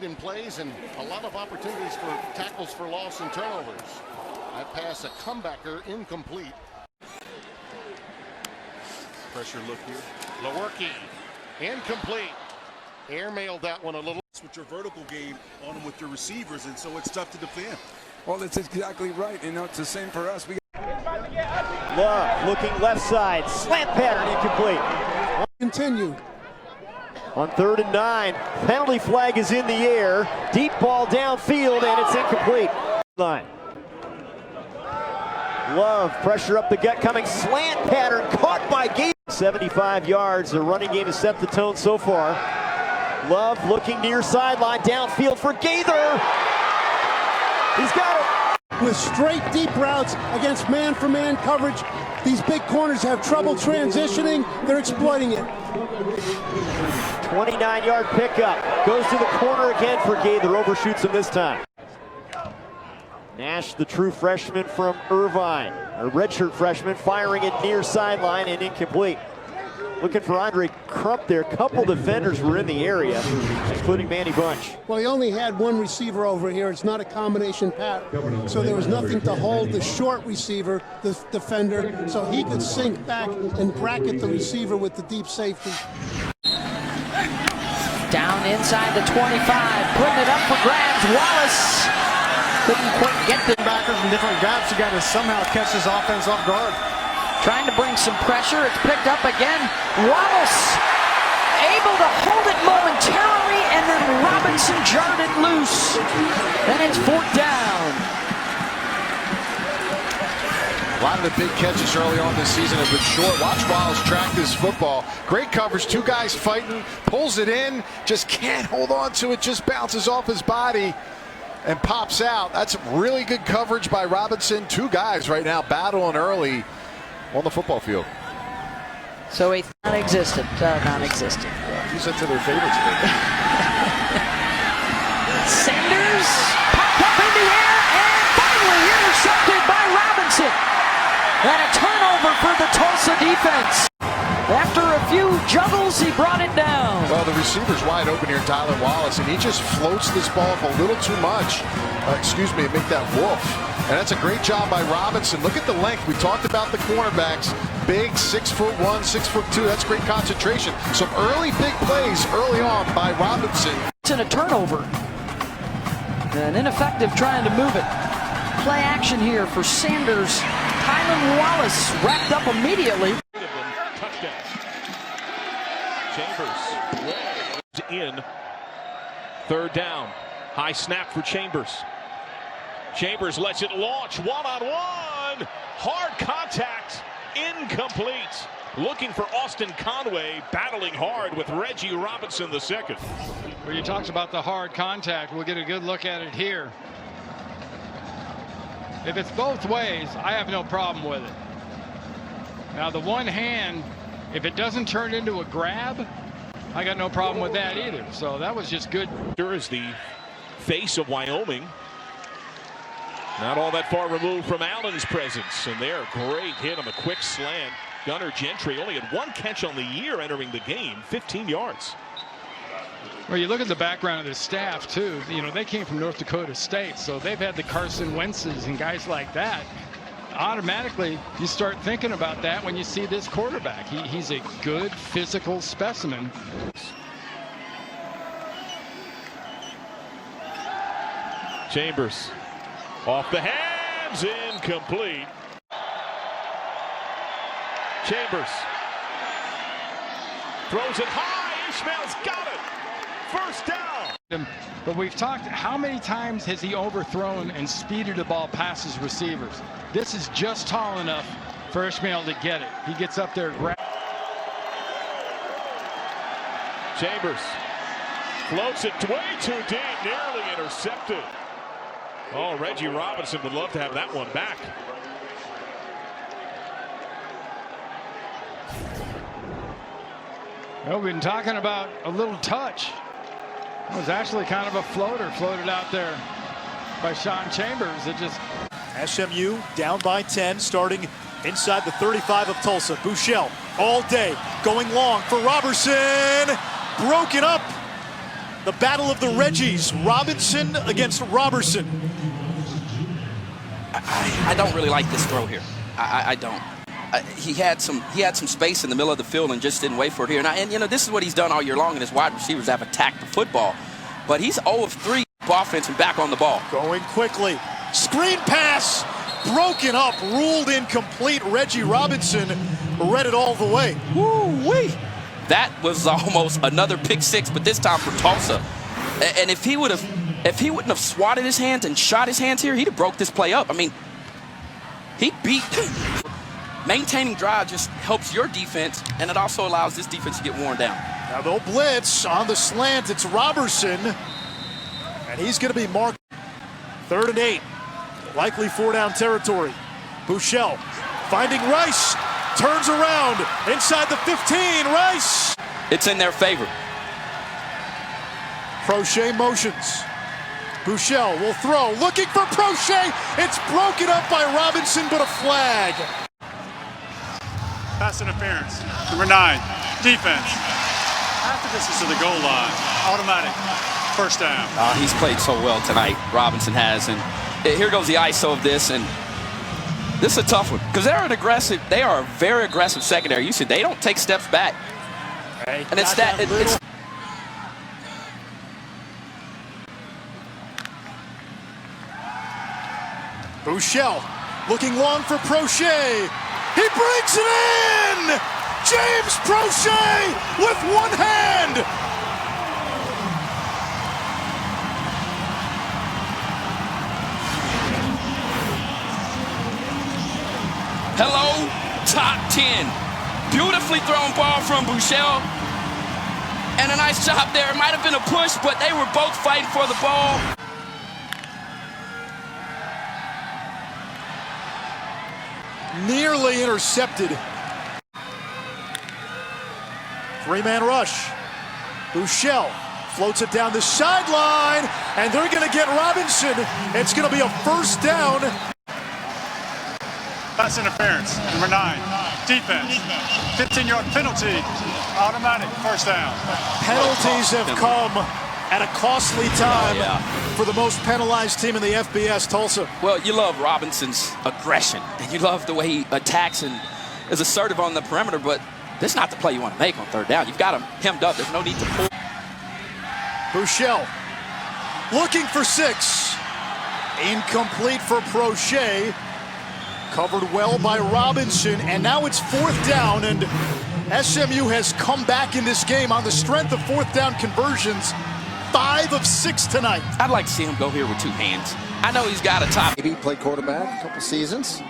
In plays and a lot of opportunities for tackles for loss and turnovers. That pass, a comebacker, incomplete. Pressure look here. Lewerke, incomplete. Airmailed that one a little. With your vertical game on them with your receivers, and so it's tough to defend. Well, that's exactly right. You know, it's the same for us. Love looking left side, slant pattern incomplete. Continue. On 3rd and 9, penalty flag is in the air. Deep ball downfield, and it's incomplete. Line. Love, pressure up the gut coming, slant pattern caught by Gaither. 75 yards, the running game has set the tone so far. Love looking near sideline, downfield for Gaither. He's got it. With straight deep routes against man-for-man coverage, these big corners have trouble transitioning. They're exploiting it. 29-yard pickup. Goes to the corner again for Gaither. Overshoots him this time. Nash, the true freshman from Irvine, a redshirt freshman, firing it near sideline and incomplete. Looking for Andre Crump there. A couple defenders were in the area, including Manny Bunch. Well, he only had one receiver over here. It's not a combination pat, so there was nothing to hold the short receiver, the defender, so he could sink back and bracket the receiver with the deep safety. Down inside the 25, putting it up for grabs. Wallace couldn't quite get the backers in different gaps. You got to somehow catch this offense off guard. Trying to bring some pressure. It's picked up again. Wallace able to hold it momentarily, and then Robinson jarred it loose. Then it's 4th down. A lot of the big catches early on this season have been short. Watch Wallace track this football. Great coverage, 2 guys fighting, pulls it in, just can't hold on to it, just bounces off his body and pops out. That's really good coverage by Robinson. 2 guys right now battling early on the football field. So a non-existent. You said to their favorites today. Sanders popped up in the air and finally intercepted by Robinson. And a turnover for the Tulsa defense. After a few juggles, he brought it down. Well, the receiver's wide open here, Tyler Wallace, and he just floats this ball up a little too much. Make that wolf. And that's a great job by Robinson. Look at the length. We talked about the cornerbacks. Big, 6'1", 6'2". That's great concentration. Some early big plays early on by Robinson. It's in a turnover. And ineffective trying to move it. Play action here for Sanders. Tylan Wallace wrapped up immediately. Touchdown. Chambers in. 3rd down. High snap for Chambers. Chambers lets it launch. One-on-one. Hard contact. Incomplete. Looking for Austin Conway. Battling hard with Reggie Robinson II. Well, you talked about the hard contact. We'll get a good look at it here. If it's both ways, I have no problem with it. Now, the one hand, if it doesn't turn into a grab, I got no problem with that either. So that was just good. There is the face of Wyoming. Not all that far removed from Allen's presence. And there, great hit on the quick slant. Gunnar Gentry only had 1 catch on the year entering the game, 15 yards. Well, you look at the background of the staff, too. You know, they came from North Dakota State, so they've had the Carson Wentz's and guys like that. Automatically, you start thinking about that when you see this quarterback. He's a good physical specimen. Chambers off the hands, incomplete. Chambers throws it high. Ishmael's got it. 1st down. But we've talked, how many times has he overthrown and speeded the ball past his receivers? This is just tall enough for Ishmael to get it. He gets up there, grab. Chambers floats it way too deep, nearly intercepted. Oh, Reggie Robinson would love to have that one back. Well, we've been talking about a little touch. It was actually kind of a floater floated out there by Sean Chambers. It just... SMU down by 10, starting inside the 35 of Tulsa. Buechele all day, going long for Robertson. Broken up The battle of the Reggies, Robinson against Robertson. I don't really like this throw here. I don't. He had some space in the middle of the field and just didn't wait for it here. And you know, this is what he's done all year long, and his wide receivers have attacked the football. But he's 0 of 3 offense and back on the ball. Going quickly. Screen pass. Broken up. Ruled incomplete. Reggie Robinson read it all the way. Woo-wee. That was almost another pick six, but this time for Tulsa. And if he wouldn't have swatted his hands and shot his hands here, he'd have broke this play up. I mean, he beat. Maintaining drive just helps your defense, and it also allows this defense to get worn down. Now they'll blitz on the slant. It's Robertson, and he's going to be marked. 3rd and 8, likely 4-down territory. Bouchel finding Rice, turns around inside the 15. Rice. It's in their favor. Prochet motions. Bouchel will throw, looking for Prochet. It's broken up by Robinson, but a flag. Pass interference. Number 9, defense. After this is to the goal line. Automatic. First down. He's played so well tonight, Robinson has. And here goes the ISO of this. And this is a tough one because they are a very aggressive secondary. You said they don't take steps back. Hey, and it's that. It's Bouchel looking long for Prochet. He breaks it in! James Prochet with one hand! Hello, top 10. Beautifully thrown ball from Bouchel. And a nice job there. It might have been a push, but they were both fighting for the ball. Nearly intercepted. 3-man rush. Bouchel floats it down the sideline, and they're going to get Robinson. It's going to be a first down. Pass interference. Number 9, defense. 15-yard penalty. Automatic. First down. Penalties have come at a costly time for the most penalized team in the FBS, Tulsa. Well, you love Robinson's aggression, and you love the way he attacks and is assertive on the perimeter, but this is not the play you want to make on 3rd down. You've got him hemmed up. There's no need to pull. Bouchel looking for 6. Incomplete for Prochet. Covered well by Robinson, and now it's 4th down, and SMU has come back in this game on the strength of 4th down conversions. 5 of 6 tonight. I'd like to see him go here with 2 hands. I know he's got a top. Maybe played quarterback a couple seasons.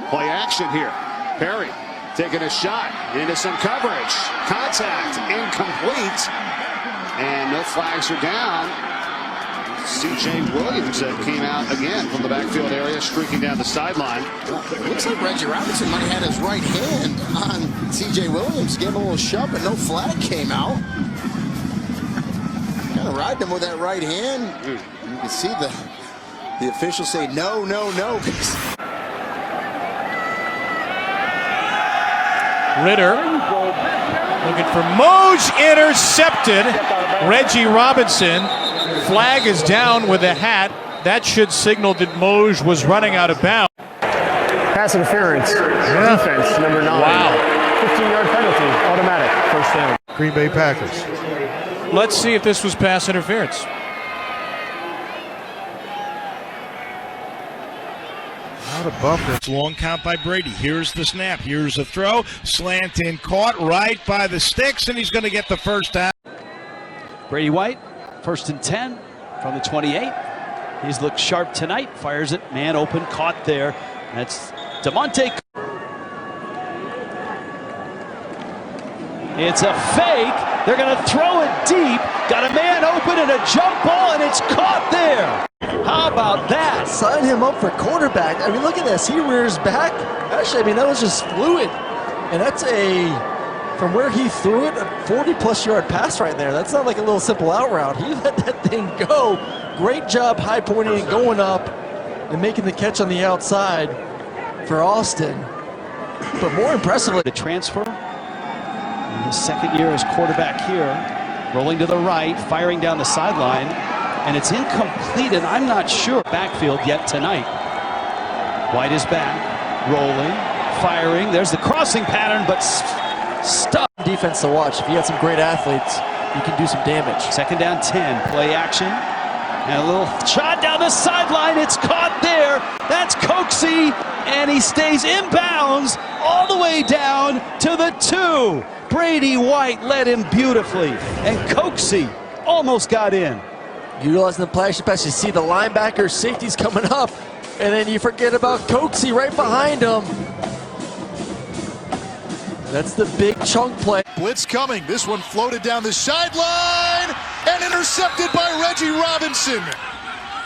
Play action here. Perry taking a shot into some coverage. Contact incomplete. And no flags are down. C.J. Williams came out again from the backfield area, streaking down the sideline. It looks like Reggie Robinson might have had his right hand on C.J. Williams. Gave him a little shove, but no flag came out. Kind of riding him with that right hand. You can see the officials say no, no, no. Ritter looking for Moj, intercepted. Reggie Robinson. Flag is down with a hat. That should signal that Moj was running out of bounds. Pass interference. Defense, number 9. Wow. 15-yard penalty. Automatic. First down. Green Bay Packers. Let's see if this was pass interference. Out of bumper. It's long count by Brady. Here's the snap. Here's the throw. Slant in, caught right by the sticks, and he's going to get the first down. Brady White, 1st and 10 from the 28. He's looked sharp tonight. Fires it. Man open. Caught there. That's DeMonte. It's a fake. They're going to throw it deep. Got a man open and a jump ball, and it's caught there. How about that? Sign him up for quarterback. I mean, look at this. He rears back. Actually, I mean, that was just fluid. And that's from where he threw it, a 40-plus yard pass right there. That's not like a little simple out route. He let that thing go. Great job high pointing and going up and making the catch on the outside for Austin. But more impressively, the transfer. His second year as quarterback here. Rolling to the right, firing down the sideline, and it's incomplete, and I'm not sure backfield yet tonight. White is back, rolling, firing. There's the crossing pattern, but stuck. Defense to watch. If you got some great athletes, you can do some damage. Second down 10, play action. And a little shot down the sideline. It's caught there. That's Coxie, and he stays inbounds all the way down to the 2. Brady White led him beautifully, and Coxie almost got in. Utilizing the play action pass, you see the linebacker, safety's coming up, and then you forget about Coxie right behind him. That's the big chunk play. Blitz coming. This one floated down the sideline and intercepted by Reggie Robinson.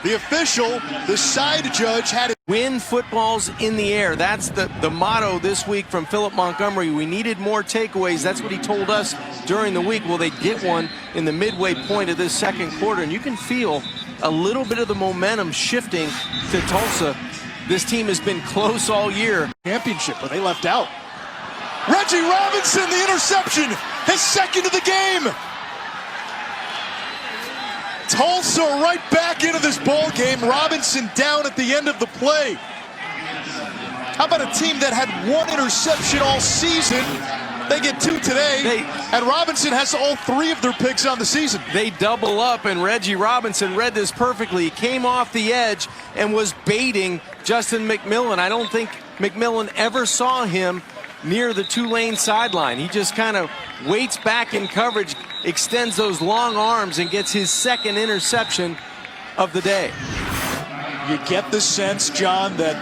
The official, the side judge, had it. Win footballs in the air. That's the motto this week from Philip Montgomery. We needed more takeaways. That's what he told us during the week. Well, they get one in the midway point of this second quarter, and you can feel a little bit of the momentum shifting to Tulsa. This team has been close all year. Championship, but they left out. Reggie Robinson, the interception, his second of the game. Tulsa right back into this ball game. Robinson down at the end of the play. How about a team that had one interception all season? They get 2 today, and Robinson has all 3 of their picks on the season. They double up, and Reggie Robinson read this perfectly. He came off the edge and was baiting Justin McMillan. I don't think McMillan ever saw him near the Tulane sideline. He just kind of waits back in coverage, extends those long arms, and gets his second interception of the day. You get the sense, John, that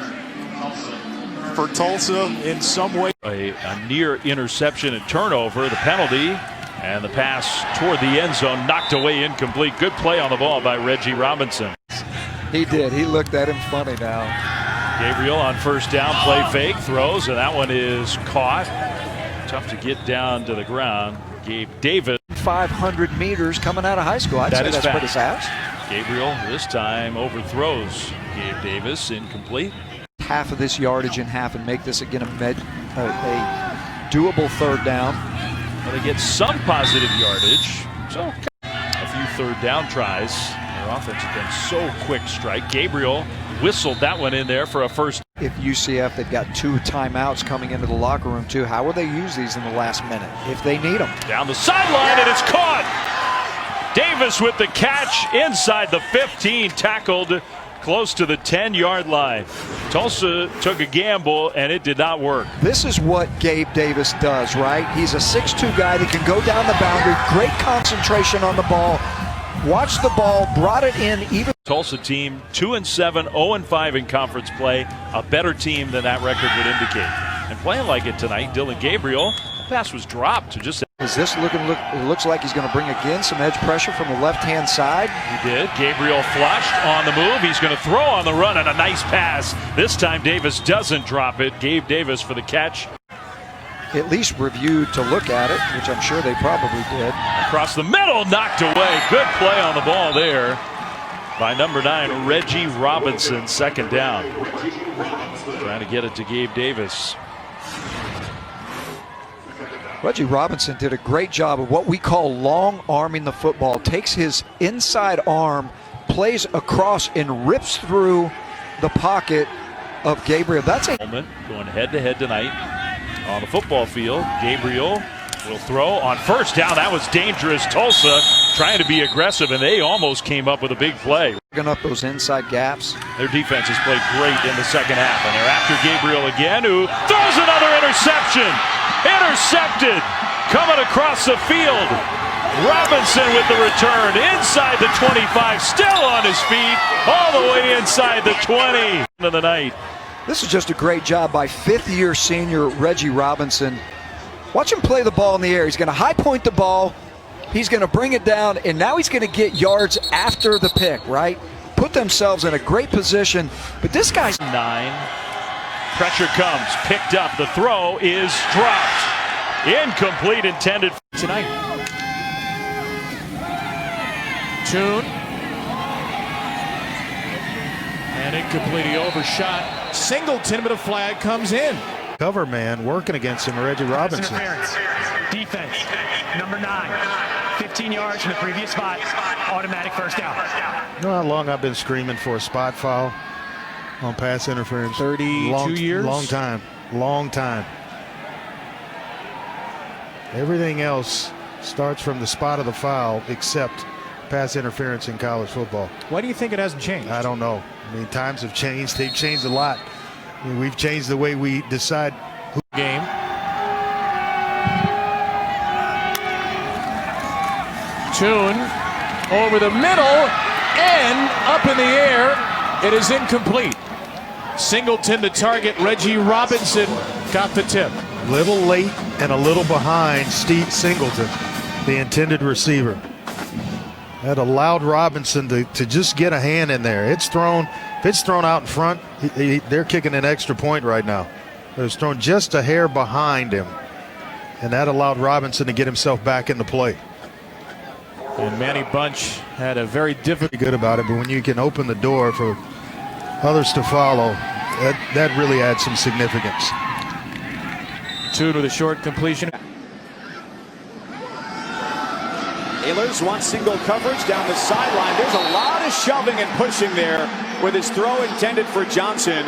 for Tulsa, in some way, a near interception and turnover, the penalty, and the pass toward the end zone, knocked away, incomplete. Good play on the ball by Reggie Robinson. He did. He looked at him funny now. Gabriel on first down, play fake, throws, and that one is caught. Tough to get down to the ground. Gabe Davis. 500 meters coming out of high school. I'd say that's pretty fast. Gabriel this time overthrows Gabe Davis, incomplete. Half of this yardage in half and make this again a doable third down. Well, they get some positive yardage. So a few third down tries. Their offense has been so quick strike. Gabriel whistled that one in there for a first. If UCF, they've got 2 timeouts coming into the locker room too. How will they use these in the last minute if they need them? Down the sideline, and it's caught. Davis with the catch inside the 15, tackled close to the 10-yard line. Tulsa took a gamble, and it did not work. This is what Gabe Davis does, right? He's a 6'2" guy that can go down the boundary. Great concentration on the ball. Watched the ball, brought it in even. Tulsa team 2-7, 0-5 in conference play. A better team than that record would indicate. And playing like it tonight, Dylan Gabriel, the pass was dropped to just. Is this it looks like he's going to bring again some edge pressure from the left-hand side. He did. Gabriel flushed on the move. He's going to throw on the run, and a nice pass. This time Davis doesn't drop it. Gabe Davis for the catch. At least reviewed to look at it, which I'm sure they probably did. Across the middle, knocked away. Good play on the ball there by number 9, Reggie Robinson, second down. Trying to get it to Gabe Davis. Reggie Robinson did a great job of what we call long arming the football. Takes his inside arm, plays across, and rips through the pocket of Gabriel. That's a moment going head-to-head tonight on the football field. Gabriel will throw on first down. That was dangerous. Tulsa trying to be aggressive, and they almost came up with a big play. Up those inside gaps. Their defense has played great in the second half, and they're after Gabriel again, who throws another interception. Intercepted, coming across the field. Robinson with the return inside the 25, still on his feet, all the way inside the 20 of the night. This is just a great job by 5th-year senior Reggie Robinson. Watch him play the ball in the air. He's going to high point the ball. He's going to bring it down, and now he's going to get yards after the pick, right? Put themselves in a great position, but this guy's 9. Pressure comes, picked up. The throw is dropped. Incomplete, intended tonight. Tune. And incomplete, he overshot. Singleton, but a flag comes in. Cover man working against him, Reggie Robinson. Defense, number 9. 15 yards from the previous spot. Automatic first down. You know how long I've been screaming for a spot foul on pass interference? 32 years? Long time. Long time. Everything else starts from the spot of the foul except pass interference in college football. Why do you think it hasn't changed? I don't know. I mean, times have changed. They've changed a lot. I mean, we've changed the way we decide who game. Tune over the middle and up in the air. It is incomplete. Singleton to target. Reggie Robinson got the tip. Little late and a little behind Steve Singleton, the intended receiver. That allowed Robinson to just get a hand in there. If it's thrown out in front, they're kicking an extra point right now. It was thrown just a hair behind him, and that allowed Robinson to get himself back in the play. And Manny Bunch had a very difficult. Good about it, but when you can open the door for others to follow, that really adds some significance. Tune with a short completion. Ahlers wants single coverage down the sideline. There's a lot of shoving and pushing there with his throw intended for Johnson.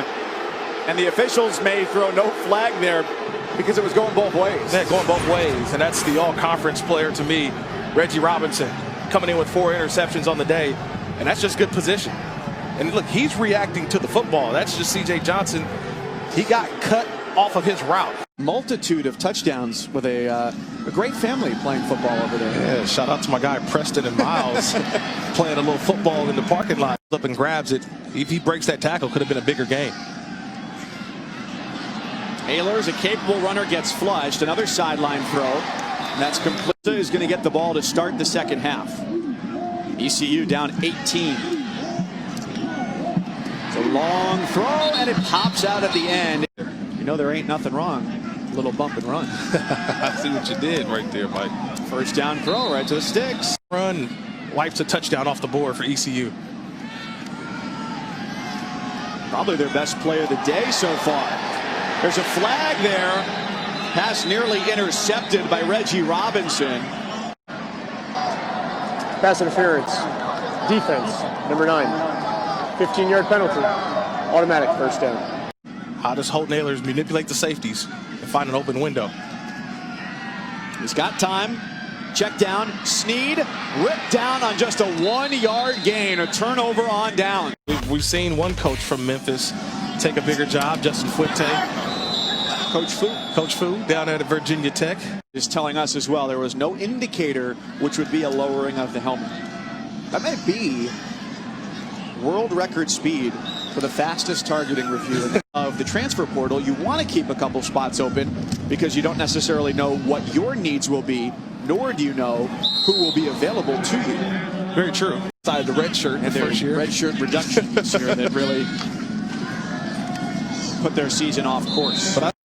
And the officials may throw no flag there because it was going both ways. Yeah, going both ways. And that's the all-conference player to me, Reggie Robinson, coming in with 4 interceptions on the day. And that's just good position. And look, he's reacting to the football. That's just C.J. Johnson. He got cut off of his route. Multitude of touchdowns with a great family playing football over there. Yeah, shout out to my guy Preston and Miles playing a little football in the parking lot. Up and grabs it. If he breaks that tackle, could have been a bigger game. Ahlers, a capable runner, gets flushed. Another sideline throw. And that's complete. Is going to get the ball to start the second half. ECU down 18. It's a long throw, and it pops out at the end. You know there ain't nothing wrong. Little bump and run. I see what you did right there, Mike. First down throw right to the sticks. Run wipes a touchdown off the board for ECU. Probably their best play of the day so far. There's a flag there. Pass nearly intercepted by Reggie Robinson. Pass interference. Defense, number 9. 15-yard penalty. Automatic first down. How does Holton Ahlers manipulate the safeties and find an open window? He's got time. Check down. Snead ripped down on just a 1-yard gain. A turnover on down. We've seen one coach from Memphis take a bigger job, Justin Fuente. Coach Fu down at Virginia Tech. Is telling us as well there was no indicator which would be a lowering of the helmet. That may be world record speed for the fastest targeting review of the transfer portal. You want to keep a couple spots open because you don't necessarily know what your needs will be, nor do you know who will be available to you. Very true. Side of the red shirt and there's red shirt reductions here that really put their season off course.